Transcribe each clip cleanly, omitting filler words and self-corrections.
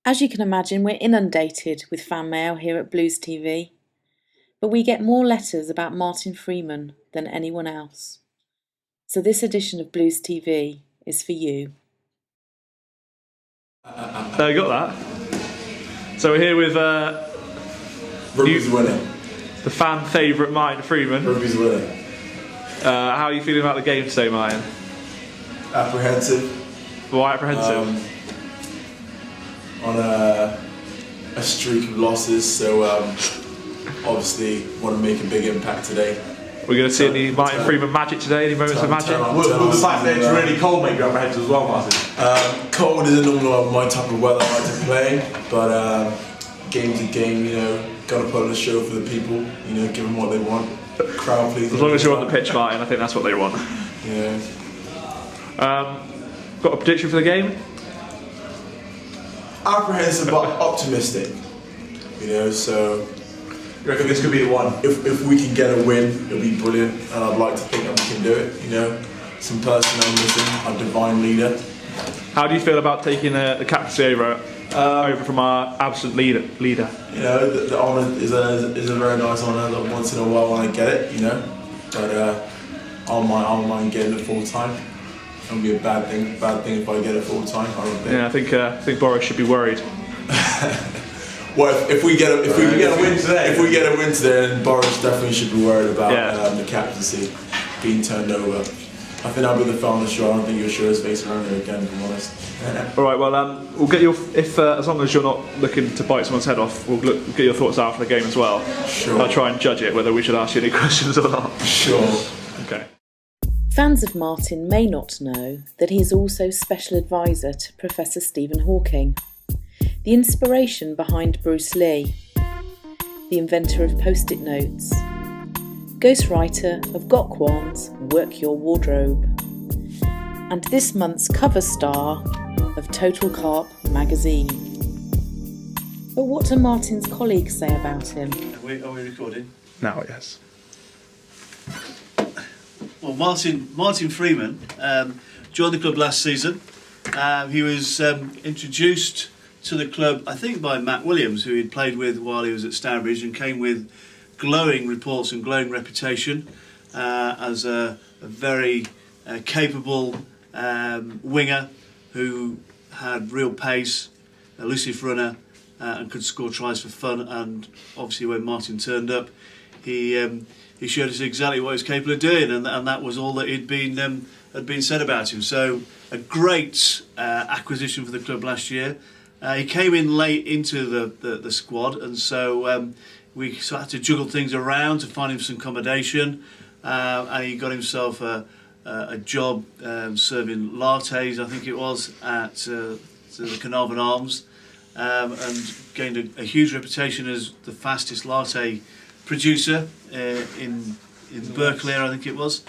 As you can imagine, we're inundated with fan mail here at Blues TV, but we get more letters about Martin Freeman than anyone else. So this edition of Blues TV is for you. You got that. So we're here with Rugby's winning. The fan favourite Martin Freeman. Rugby's winning. How are you feeling about the game today, Martin? Apprehensive. Why apprehensive? On a streak of losses, so obviously want to make a big impact today. We're going to see any Martin Freeman magic today, any moments of magic? Will the fact that it's really cold make you apprehensive as well, Martin? Cold isn't normally my type of weather I like to play, but game to game, got to put on a show for the people, give them what they want. Crowd please. As long as you're on the pitch, Martin, I think that's what they want. Yeah. Got a prediction for the game? Apprehensive but optimistic, so You reckon this could be the one? if we can get a win, it'll be brilliant, and I'd like to think that we can do it. Some personnel missing, our divine leader. How do you feel about taking the captaincy over from our absent leader? The honour is a very nice honour. That once in a while when I get it, but I don't mind getting it full time. It'll be a bad thing if I get it full time. Yeah, I think Boris should be worried. Well, if we get a win today, then Boris definitely should be worried about the captaincy being turned over. I think I'll be the founder show. I don't think you'll show his face around here again, to be honest. All right, well, we'll get as long as you're not looking to bite someone's head off, we'll get your thoughts after the game as well. Sure. I'll try and judge it whether we should ask you any questions or not. Sure. Okay. Fans of Martin may not know that he is also special advisor to Professor Stephen Hawking, the inspiration behind Bruce Lee, the inventor of post-it notes, ghostwriter of Got Qualms, Work Your Wardrobe, and this month's cover star of Total Carp magazine. But what do Martin's colleagues say about him? Are we recording? Now, yes. Well, Martin Freeman joined the club last season. He was introduced to the club, I think, by Matt Williams, who he'd played with while he was at Stourbridge, and came with glowing reports and glowing reputation as a very capable winger who had real pace, a elusive runner, and could score tries for fun. And obviously, when Martin turned up, he showed us exactly what he was capable of doing, and that was all that had been said about him. So a great acquisition for the club last year. He came in late into the squad, and so we sort of had to juggle things around to find him some accommodation, and he got himself a job serving lattes, I think it was, at the Carnarvon Arms, and gained a huge reputation as the fastest latte producer in Berkeley, I think it was.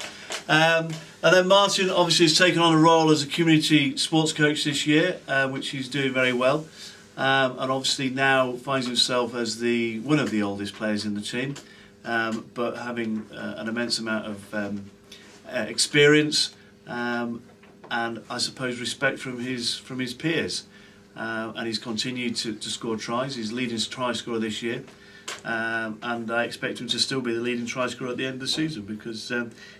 And then Martin obviously has taken on a role as a community sports coach this year, which he's doing very well, and obviously now finds himself as one of the oldest players in the team, but having an immense amount of experience and I suppose respect from his peers, and he's continued to score tries. He's leading try scorer this year. And I expect him to still be the leading try scorer at the end of the season, because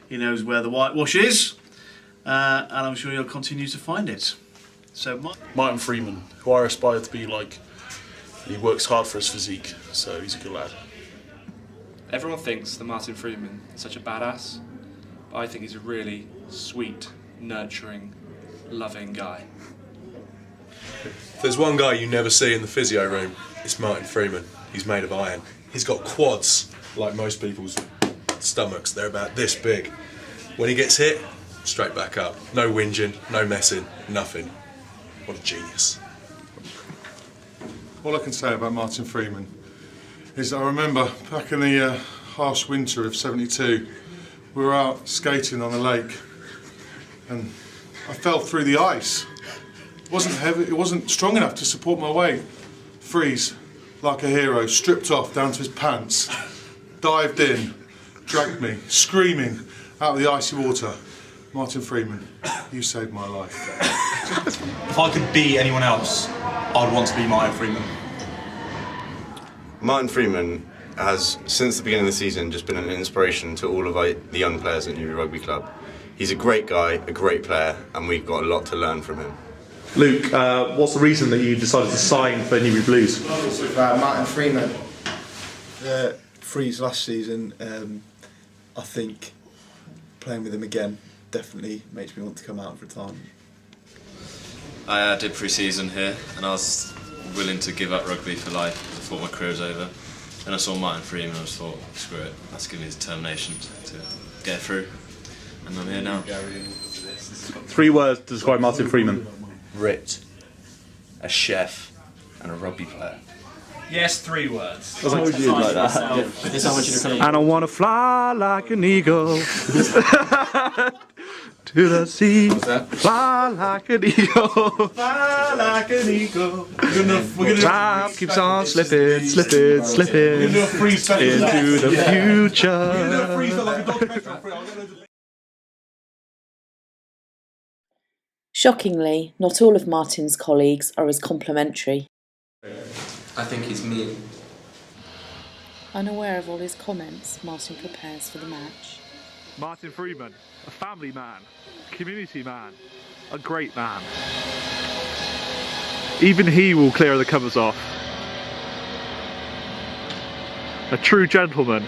he knows where the whitewash is, and I'm sure he'll continue to find it. So Martin Freeman, who I aspire to be like, and he works hard for his physique, so he's a good lad. Everyone thinks that Martin Freeman is such a badass, but I think he's a really sweet, nurturing, loving guy. If there's one guy you never see in the physio room, it's Martin Freeman. He's made of iron. He's got quads like most people's stomachs. They're about this big. When he gets hit, straight back up. No whinging, no messing, nothing. What a genius. All I can say about Martin Freeman is that I remember back in the harsh winter of '72, we were out skating on the lake and I fell through the ice. It wasn't heavy, it wasn't strong enough to support my weight. Freeze, like a hero, stripped off down to his pants, dived in, dragged me, screaming, out of the icy water. Martin Freeman, you saved my life. If I could be anyone else, I'd want to be Martin Freeman. Martin Freeman has, since the beginning of the season, just been an inspiration to all of the young players at Newry Rugby Club. He's a great guy, a great player, and we've got a lot to learn from him. Luke, what's the reason that you decided to sign for Newry Blues? Martin Freeman. For his last season, I think playing with him again definitely makes me want to come out of retirement. I did pre-season here, and I was willing to give up rugby for life. I thought my career was over. Then I saw Martin Freeman, and I just thought, screw it, let's give me the determination to get through. And I'm here now. 3 words to describe Martin Freeman. Ripped, a chef, and a rugby player. Yes, 3 words. I told you like that. And I want to fly like an eagle to the sea. Fly like an eagle. Fly like an eagle. Time keeps on slipping, slipping, slipping into the future. Shockingly, not all of Martin's colleagues are as complimentary. I think he's mean. Unaware of all his comments, Martin prepares for the match. Martin Freeman, a family man, community man, a great man. Even he will clear the covers off. A true gentleman.